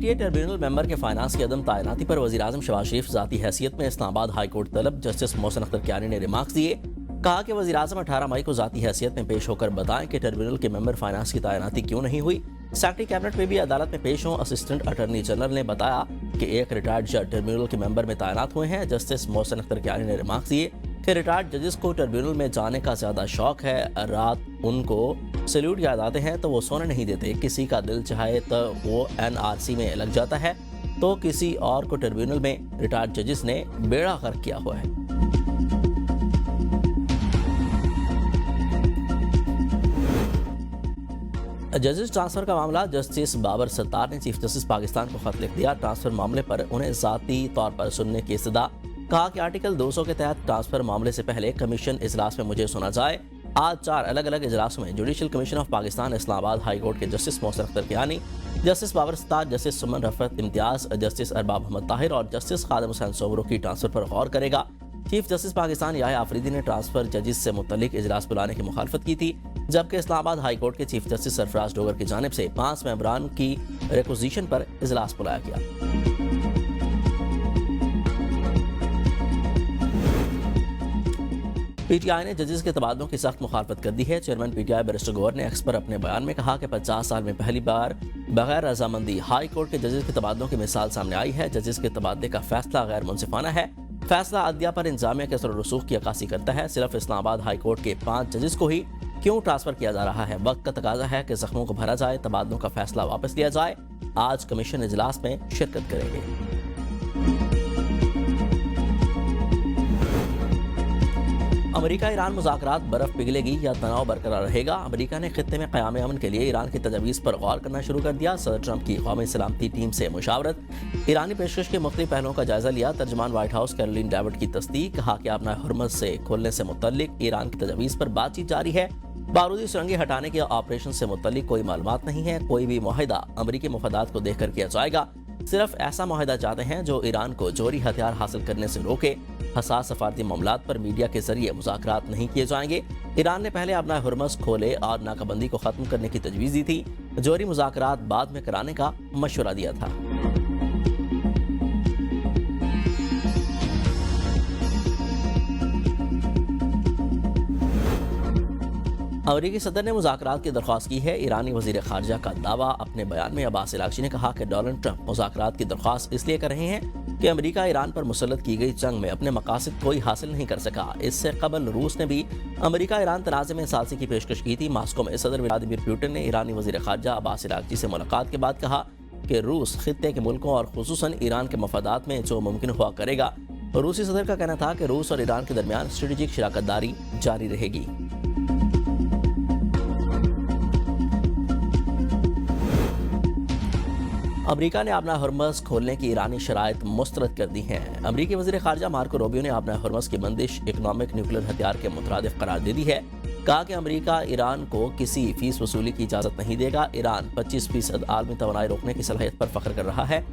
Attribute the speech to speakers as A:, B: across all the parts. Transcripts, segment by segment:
A: PTA tribunal member के finance की अदम तैनाती पर वज़ीर-ए-आज़म शहबाज शरीफ ज़ाती हैसियत में इस्लामाबाद हाई कोर्ट तलब। जस्टिस मोहसिन अख्तर कियानी ने रिमार्क्स दिए। कहा कि वज़ीर-ए-आज़म 18 मई को ज़ाती हैसियत में पेश होकर बताएं कि ट्रिब्यूनल के मेंबर फाइनेंस की तैनाती क्यों नहीं हुई। सेक्रेटरी कैबिनेट में भी अदालत में पेश हों। असिस्टेंट अटॉर्नी जनरल ने बताया कि एक रिटायर्ड जज ट्रिब्यूनल के मेंबर में तैनात हुए हैं। जस्टिस मोहसिन अख्तर कियानी ने रिमार्क्स दिए कि रिटायर्ड जजेस को ट्रिब्यूनल में जाने का ज़्यादा शौक है। रात उनको सैल्यूट याद आते हैं तो वो सोने नहीं देते। किसी का दिल चाहे तो वो एनआरसी में लग जाता है, तो किसी और को ट्रिब्यूनल में रिटायर्ड जजेस ने बेड़ा गर्क किया हुआ है। जजेस ट्रांसफर का मामला। जस्टिस बाबर सत्तार ने चीफ जस्टिस पाकिस्तान को खत लिख दिया। ट्रांसफर मामले पर उन्हें ज़ाती तौर पर सुनने की इस्तदा। कहा कि आर्टिकल 200 के तहत ट्रांसफर मामले से पहले कमीशन इजलास में मुझे सुना जाए। आज 4 अलग अलग इजलासों में judicial commission of Pakistan Islamabad high court के justice Mohsin Akhtar Kiyani, justice Babar Sattar, justice Saman Rafat Imtiaz, justice Arbab Muhammad Tahir और जस्टिस खादिम हुसैन सोमरो की ट्रांसफर पर गौर करेगा। चीफ जस्टिस पाकिस्तान याह्या आफरीदी ने ट्रांसफर जजेस से मुतल्लिक इजलास बुलाने की मुखालफत की थी, जबकि इस्लामाबाद हाई कोर्ट के चीफ जस्टिस सरफराज डोगर की जानिब से 5 मेंबरान की रिक्विजिशन पर इजलास बुलाया गया। पीटीआई ने जजेस के तबादलों की सख्त मुखालफत कर दी है। चेयरमैन पीटीआई बैरिस्टर गौहर ने एक्स पर अपने बयान में कहा कि 50 साल में पहली बार बगैर रजामंदी हाई कोर्ट के जजेस के तबादलों की मिसाल सामने आई है। जजेस के तबादले का फैसला गैर मुनसिफाना है। फैसला अदलिया पर इंतजामिया के असर रसूख की अक्कासी करता है। सिर्फ इस्लामाबाद हाई कोर्ट के 5 जजेस को ही क्यों ट्रांसफर किया जा रहा है? वक्त का तकाजा है कि जख्मों को भरा जाए, तबादलों का फैसला वापस लिया जाए। आज कमीशन इजलास में शिरकत करेंगे। अमेरिका ईरान मुज़ाकरात बर्फ पिघलेगी या तनाव बरकरार रहेगा? अमेरिका ने खित्ते में क़याम अमन के लिए ईरान की तजवीज़ पर गौर करना शुरू कर दिया। सदर ट्रंप की कौमी सलामती टीम से मुशावरत। ईरानी पेशकश के मुख्तलिफ पहलुओं का जायजा लिया। तर्जमान व्हाइट हाउस कैरोलिन डेविड की तस्दीक। कहा कि अपना हुर्मुज़ से खोलने से मुतल्लिक ईरान की तजवीज़ पर बातचीत जारी है। बारूदी सुरंगें हटाने के ऑपरेशन से मुतल्लिक कोई मालूमात नहीं है। कोई भी मुआहिदा अमरीकी मुफादात को देखकर किया जाएगा। सिर्फ ऐसा मुआहिदा चाहते हैं जो ईरान को जोहरी हथियार हासिल करने से रोके। हसास सफारती मामलात पर मीडिया के जरिए मुज़ाकरात नहीं किए जाएंगे। ईरान ने पहले अपना हुर्मुज़ खोले और नाकाबंदी को खत्म करने की तजवीज़ दी थी। जोहरी मुज़ाकरात बाद में कराने का मशवरा दिया था। अमेरिकी सदर ने मुज़ाकरात की दरख्वास्त की है। ईरानी वज़ीर ख़ारजा का दावा। अपने बयान में अब्बास इलाक़ची ने कहा कि डोनाल्ड ट्रंप मुज़ाकरात की दरख्वास्त इसलिए कर रहे हैं कि अमेरिका ईरान पर मुसल्लत की गई जंग में अपने मकासद कोई हासिल नहीं कर सका। इससे कबल रूस ने भी अमेरिका ईरान तनाज़े में सालसी की पेशकश की थी। मास्को में सदर व्लादिमीर पुतिन ने ईरानी वज़ीर ख़ारजा अब्बास इलाक़ची से मुलाकात के बाद कहा कि रूस खित्ते के मुल्कों और खुसूसन ईरान के मफादात में जो मुमकिन हुआ करेगा। रूसी सदर का कहना था कि रूस और ईरान के दरमियान स्ट्रेटेजिक शराकतदारी जारी रहेगी। अमेरिका ने अपना हुर्मुज़ खोलने की ईरानी शराइत मुस्तरद कर दी हैं। अमेरिकी वज़ीर ख़ारजा मार्को रूबियो ने अपना हुर्मुज़ की बंदिश इकनॉमिक न्यूक्लियर हथियार के मुतरादिफ करार दे दी है। कहा कि अमेरिका ईरान को किसी फीस वसूली की इजाज़त नहीं देगा। ईरान 25% आलमी तवानाई रोकने की सलाहियत पर फ़ख्र कर रहा है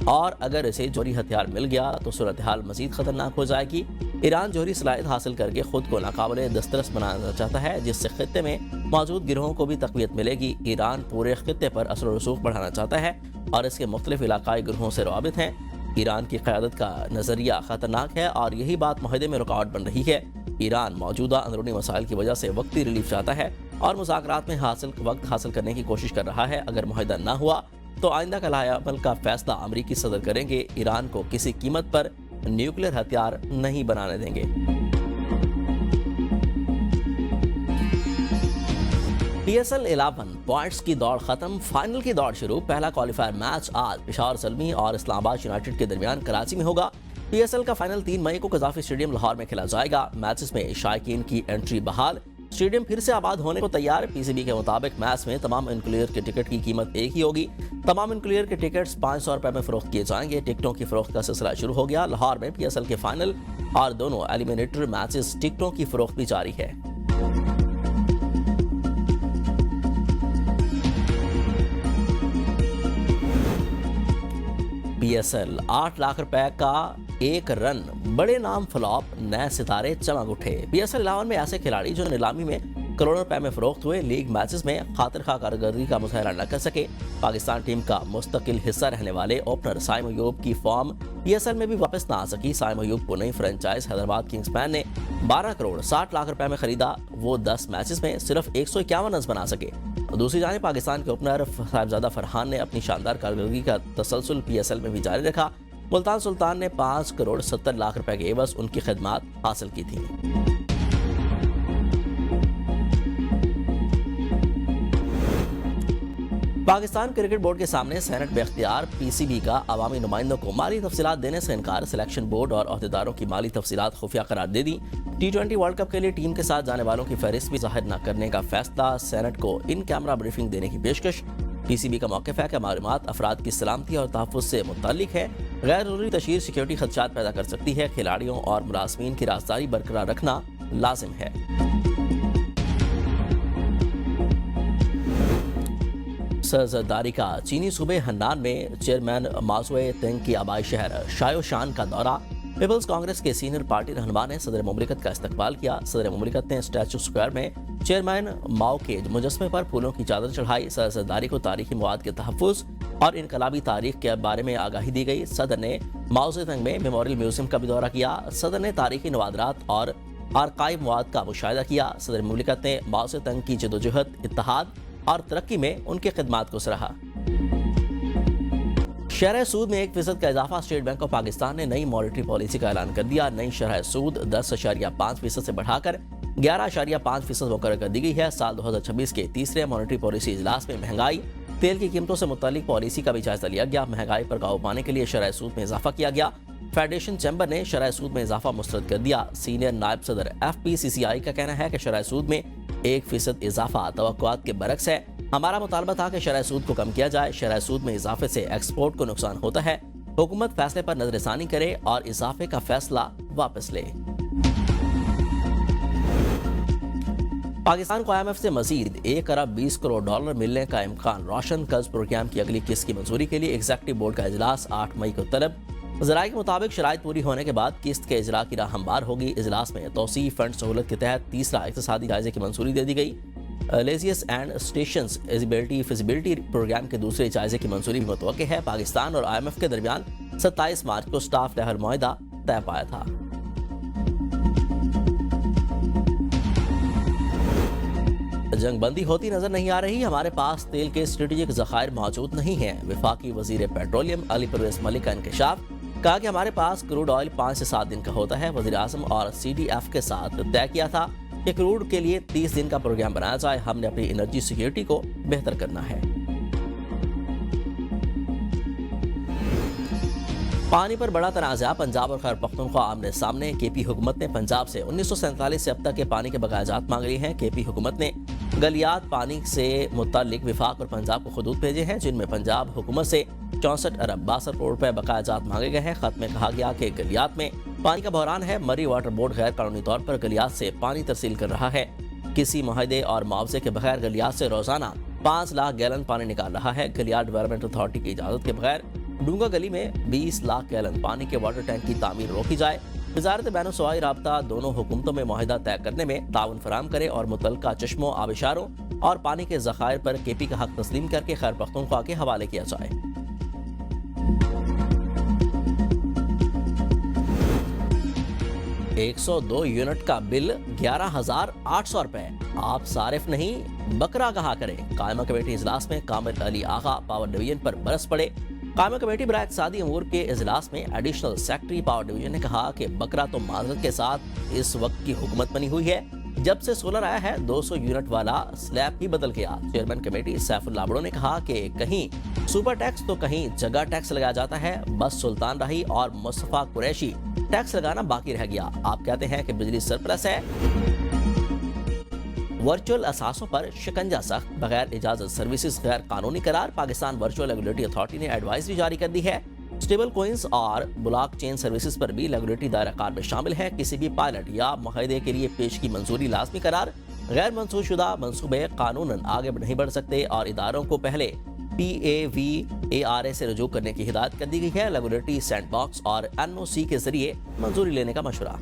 A: और अगर इसे जोहरी हथियार मिल गया तो सूरत हाल मज़ीद ख़तरनाक हो जाएगी। ईरान जोहरी सलाहियत हासिल करके खुद को नाकाबिले दस्तरस बनाना चाहता है, जिससे खित्ते में मौजूद गिरोहों को भी तक़वियत मिलेगी। ईरान पूरे खित्ते पर असर रसूख बढ़ाना चाहता है और इसके मुख्तलिफ इलाकाई गिरोहों से रवाबित हैं। ईरान की क़यादत का नज़रिया ख़तरनाक है और यही बात मुआहदे में रुकावट बन रही है। ईरान मौजूदा अंदरूनी मसाइल की वजह से वक्ती रिलीफ चाहता है और मुज़ाकरात में वक्त हासिल करने की कोशिश कर रहा है। अगर मुआहदा न हुआ तो आइंदा का लाएअमल का फैसला अमरीकी सदर करेंगे। ईरान को किसी कीमत पर न्यूक्लियर हथियार नहीं बनाने देंगे। PSL 11 पॉइंट्स की दौड़ खत्म, फाइनल की दौड़ शुरू। पहला क्वालिफायर मैच आज पेशावर ज़ल्मी और इस्लामाबाद यूनाइटेड के दरमियान कराची में होगा। PSL का फाइनल 3 मई को कज़ाफ़ी स्टेडियम लाहौर में खेला जाएगा। मैचेस में शायकीन की एंट्री बहाल। स्टेडियम फिर से आबाद होने को तैयार। PCB के मुताबिक मैच में तमाम इनक्लियर के टिकट की कीमत एक ही होगी। तमाम इनक्लियर के टिकट्स 500 रुपए में फरोख्त किए जाएंगे। टिकटों की फरोख्त का सिलसिला शुरू हो गया। लाहौर में PSL के फाइनल और दोनों एलिमिनेटर मैचेस टिकटों की फरोख्त भी जारी है। PSL 8 लाख रुपए का एक रन, बड़े नाम फ्लॉप, नए सितारे चमक उठे। PSL 11 में ऐसे खिलाड़ी जो नीलामी में करोड़ों रुपए में फरोख्त हुए। लीग मैचेस में खातिर खा कारकर्दगी का मुजाहरा न कर सके। पाकिस्तान टीम का मुस्तकिल हिस्सा रहने वाले ओपनर साइम अयूब की फॉर्म PSL में भी वापस न आ सकी। साइम अयूब को नई फ्रेंचाइज हैदराबाद किंग्समैन ने 12 करोड़ 60 लाख रुपए में खरीदा। वो 10 मैचेस में सिर्फ 151 रन बना सके। दूसरी जानिब पाकिस्तान के ओपनर साहिबजादा फरहान ने अपनी शानदार कारकर्दगी का तसलसल PSL में भी जारी रखा। मुल्तान सुल्तान ने 5 करोड़ 70 लाख रुपए के एवज उनकी खिदमात हासिल की थी। पाकिस्तान क्रिकेट बोर्ड के सामने सेनेट में इख्तियार। PCB का अवामी नुमाइंदों को माली तफसीलात देने से इनकार। सिलेक्शन बोर्ड और अहदेदारों की माली तफसीलात खुफिया करार दे दी। T20 वर्ल्ड कप के लिए टीम के साथ जाने वालों की फहरिस्त भी जाहिर न करने का फैसला। सेनेट को इन कैमरा ब्रीफिंग देने की पेशकश। PCB का मौक़िफ़ है कि मालूमात अफराद की सलामती और तहफ़्फ़ुज़ से मुतल्लिक है। गैर ज़रूरी तशहीर सिक्योरिटी खदशात पैदा कर सकती है। खिलाड़ियों और मुलाज़मीन की राज़दारी बरकरार रखना लाजिम है। सरजरदारी का चीनी सूबे हन्नान में चेयरमैन माजुए तेंग की आबाई शहर शायोशान का दौरा। पीपल्स कांग्रेस के सीनियर पार्टी रहनुमा ने सदर मुमलिकत का इस्तकबाल किया। सदर मुमलिकत ने स्टैचू स्क्वायर में चेयरमैन माओ के मुजस्मे पर फूलों की चादर चढ़ाई। सरजरदारी को तारीखी मवाद के तहफ़्फ़ुज़ और इनकलाबी तारीख के बारे में आगाही दी गई। सदर ने माओ ज़ेडुंग में मेमोरियल म्यूजियम का भी दौरा किया। सदर ने तारीखी नवादरात और आर्काइव मवाद का मुशाहिदा किया। सदर मुमलिकत ने माओ ज़ेडुंग की जदोजहद, इत्तेहाद और तरक्की में उनकी खिदमात को सराहा। शरह सूद में 1% का इजाफा। स्टेट बैंक ऑफ पाकिस्तान ने नई मॉनेटरी पॉलिसी का ऐलान कर दिया। नई शरह सूद 10.5% से बढ़ाकर 11.5% मुकर्रर कर दी गई है। साल 2026 के तीसरे मॉनेटरी पॉलिसी इजलास में महंगाई, तेल की कीमतों से मुतालिक पॉलिसी का भी जायजा लिया गया। महंगाई पर काबू पाने के लिए शरह सूद में इजाफा किया गया। फेडरेशन चैम्बर ने शरह सूद में इजाफा मुस्तरद कर दिया। सीनियर नायब सदर FPCCI का कहना है कि शरह सूद में 1% इजाफा तवक्कुआत के बरक्स है। हमारा मुतालबा था कि शरह सूद को कम किया जाए। शरह सूद में इजाफे से एक्सपोर्ट को नुकसान होता है। हुकूमत फैसले पर नजरसानी करे और इजाफे का फैसला वापस ले। पाकिस्तान को IMF से मजीद 1 अरब 20 करोड़ डॉलर मिलने का इम्कान। रोशन कर्ज प्रोग्राम की अगली किस्त की मंजूरी के लिए एग्जीक्यूटिव बोर्ड का इजलास 8 मई को तलब। ज़राए के मुताबिक शराइत पूरी होने के बाद किस्त के इजरा की राह हमवार होगी। इजलास में तौसीफ फंड सहूलत के तहत तीसरा इक़्तिसादी जायजे की मंजूरी दे दी गई। लेजियस and stations eligibility feasibility program के दूसरे जायजे की मंजूरी भी मुतवक्किल है। पाकिस्तान और IMF के दरमियान 27 मार्च को स्टाफ लेवल मुआहदा तय पाया था। जंगबंदी होती नजर नहीं आ रही। हमारे पास तेल के स्ट्रेटेजिक ज़खायर मौजूद नहीं हैं। वफाकी वजीर पेट्रोलियम अली परवेज मलिक का इंकशाफ। कहा कि हमारे पास क्रूड ऑयल 5 से 7 दिन का होता है। वज़ीर आज़म और CDF के साथ तय किया था कि क्रूड के लिए 30 दिन का प्रोग्राम बनाया जाए। हमने अपनी एनर्जी सिक्योरिटी को बेहतर करना है। पानी पर बड़ा तनाज़ा। पंजाब और खैबर पख्तूनख्वा आमने सामने। KP हुकूमत ने पंजाब से 1947 से अब तक के पानी के बकायाजात मांग लिए हैं। KP हुकूमत ने गलियात पानी से मुतालिक विफाक और पंजाब को खतूत भेजे हैं, जिनमें पंजाब हुकूमत से 64 अरब 62 करोड़ रुपए बकायाजात मांगे गए हैं। खत में कहा गया कि गलियात में पानी का बहरान है। मरी वाटर बोर्ड गैर कानूनी तौर पर गलियात से पानी तरसील कर रहा है। किसी मुआहदे और मुआवजे के बगैर गलियात से रोजाना 5 लाख गैलन पानी निकाल रहा है। गलियात डेवलपमेंट अथॉरिटी की इजाजत के बगैर डूंगा गली में 20 लाख गैलन पानी के वाटर टैंक की तामीर रोकी जाए। वजारत बैनुल-सूबाई राब्ता दोनों हुकूमतों में मुआहिदा तय करने में ताउन फराहम करे और मुतल्लिका चश्मों, आबिशारों और पानी के ज़खायर पर KP का हक तस्लीम करके खैर पख्तूनख्वा के हवाले किया जाए। $102 यूनिट का बिल 11,800 रुपए। आप सारिफ नहीं बकरा कहा करें। कायमा कमेटी इजलास में कामिल अली आगा पावर डिवीजन पर बरस पड़े। कायमा कमेटी बराए इक़्तिसादी अमूर के इजलास में एडिशनल सेक्रेटरी पावर डिवीजन ने कहा कि बकरा तो माजरत के साथ इस वक्त की हुकूमत बनी हुई है। जब से सोलर आया है 200 यूनिट वाला स्लैब ही बदल गया। चेयरमैन कमेटी सैफुल लाबड़ो ने कहा कि कहीं सुपर टैक्स तो कहीं जगह टैक्स लगाया जाता है। बस सुल्तान राही और मुस्तफा कुरैशी टैक्स लगाना बाकी रह गया। आप कहते हैं कि बिजली सरप्लस है। वर्चुअल असासों पर शिकंजा सख्त। बगैर इजाजत सर्विसेज गैर कानूनी करार। पाकिस्तान वर्चुअल रेगुलेटरी अथॉरिटी ने एडवाइजरी जारी कर दी है। स्टेबल कोइंस और ब्लॉकचेन सर्विसेज पर भी रेगुलेटरी दायरा कार में शामिल है। किसी भी पायलट या मुआहदे के लिए पेश की मंजूरी लाजमी करार। गैर मंसूरशुदा मंसूबे कानूनन आगे नहीं बढ़ सकते और इदारों को पहले PAVARA से रुजू करने की हिदायत कर दी गई है। रेगुलेटरी सैंडबॉक्स और NOC के जरिए मंजूरी लेने का मशवरा।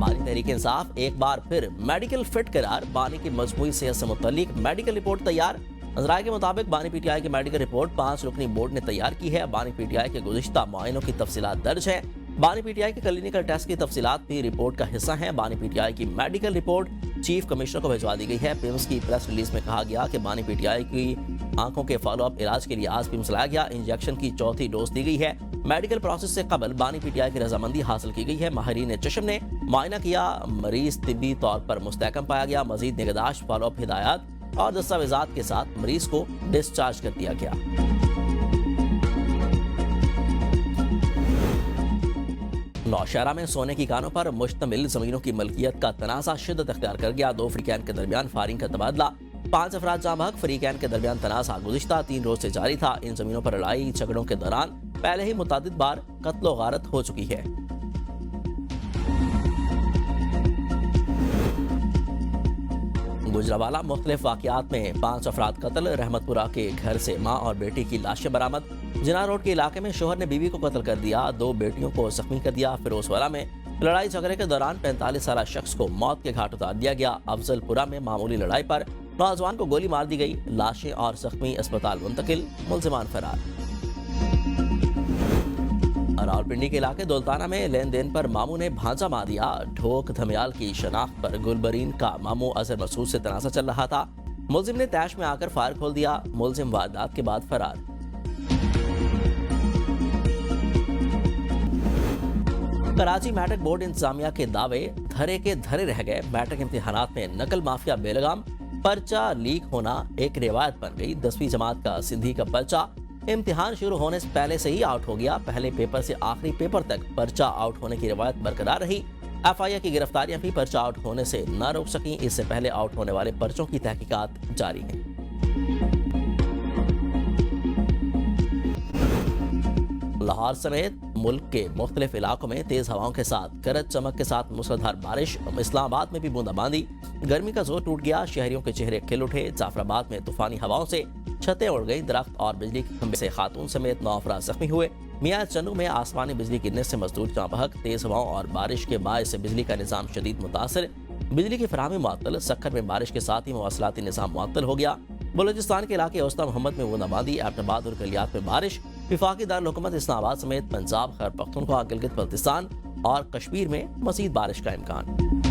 A: बानी तहरीक इंसाफ एक बार फिर मेडिकल फिट करार, बानी की मजमूई सेहत से मुतल्लिक मेडिकल रिपोर्ट तैयार। राय के मुताबिक बानी पीटीआई की मेडिकल रिपोर्ट 5 रुकनी बोर्ड ने तैयार की है। बानी पीटीआई के गुज़िश्ता मुआयनों की तफसीलात दर्ज है। बानी पीटीआई के क्लिनिकल टेस्ट की तफसीलात भी रिपोर्ट का हिस्सा हैं। बानी पीटीआई की मेडिकल रिपोर्ट चीफ कमिश्नर को भिजवा दी गई है। पिम्स की प्रेस रिलीज में कहा गया कि बानी पीटीआई की आंखों के फॉलोअप इलाज के लिए आज पिम्स लाया गया। इंजेक्शन की चौथी डोज दी गई है। मेडिकल प्रोसेस से कबल बानी पीटीआई की रजामंदी हासिल की गई है। माहिरीन चश्म ने मुआयना किया, मरीज तिब्बी तौर पर मुस्तहकम पाया गया। मजीद निगहदाश्त, फॉलोअप हिदायत और दस्तावेजात के साथ मरीज को डिस्चार्ज कर दिया गया। नौशहरा में सोने की कानों पर मुश्तमिल जमीनों की मलकियत का तनाज़ा शिद्दत अख्तियार कर गया। 2 फरीकैन के दरमियान फायरिंग का तबादला, 5 अफराद जाँ बहक। फरीकैन के दरमियान तनाज़ा गुज़िश्ता 3 रोज से जारी था। इन जमीनों पर लड़ाई झगड़ों के दौरान पहले ही मुतादिद बार कत्लो गारत हो चुकी है। गुजरावाला मुख्तलिफ वाक़यात में 5 अफराद कत्ल। रहमतपुरा के घर से माँ और बेटी की लाशें बरामद। जिना रोड के इलाके में शोहर ने बीवी को कत्ल कर दिया, 2 बेटियों को जख्मी कर दिया। फिरोजवाला में लड़ाई झगड़े के दौरान 45 साला शख्स को मौत के घाट उतार दिया गया। अफजलपुरा में मामूली लड़ाई पर नौजवान को गोली मार दी गई। लाशें और जख्मी अस्पताल मुंतकिल, मुल्जिमान फरार। रावलपिंडी के इलाके दौलताना में लेन देन पर मामू ने भांजा मार दिया। ढोक धमियाल की शनाख्त पर गुलबरीन का मामू अजहर मसूद से तनाज़ा चल रहा था। मुलजिम ने तैश में आकर फायर खोल दिया। मुलजिम वारदात के बाद फरार। कराची मैट्रिक बोर्ड इंतजामिया के दावे धरे के धरे रह गए। मैट्रिक इम्तिहानात में नकल माफिया बेलगाम, पर्चा लीक होना एक रिवायत बन गई। 10वीं जमात का सिंधी का पर्चा इम्तिहान शुरू होने से पहले से ही आउट हो गया। पहले पेपर से आखिरी पेपर तक पर्चा आउट होने की रिवायत बरकरार रही। एफआईआर की गिरफ्तारियां भी पर्चा आउट होने से न रोक सकी। इससे पहले आउट होने वाले पर्चों की तहकीकात जारी है। लाहौर समेत मुल्क के मुख्तलिफ इलाकों में तेज हवाओं के साथ गरज चमक के साथ मूसलाधार बारिश। इस्लामाबाद में भी बूंदाबांदी। गर्मी का जोर टूट गया, शहरियों के चेहरे खिल उठे। जाफराबाद में तूफानी हवाओं से छतें उड़ गई। दरख्त और बिजली के खंभे से खातून समेत 9 अफराद जख्मी हुए। मियां चन्नू में आसमानी बिजली गिरने से मजदूर जाँ बहक। तेज हवाओं और बारिश के बायस से बिजली का निज़ाम शदीद मुतासर। बिजली की फराहमी मुअत्तल। सक्खर में बारिश के साथ ही मवासलाती निज़ाम मुअत्तल हो गया। बलूचिस्तान के इलाके औस्ता मोहम्मद में बूंदाबांदी। एबटाबाद और गलियात में बारिश। विफाकी दारुल-हुकूमत इस्लामाबाद समेत पंजाब, खैबर पख्तूनख्वा, गिलगित बल्तिस्तान और कश्मीर में मज़ीद बारिश का इम्कान।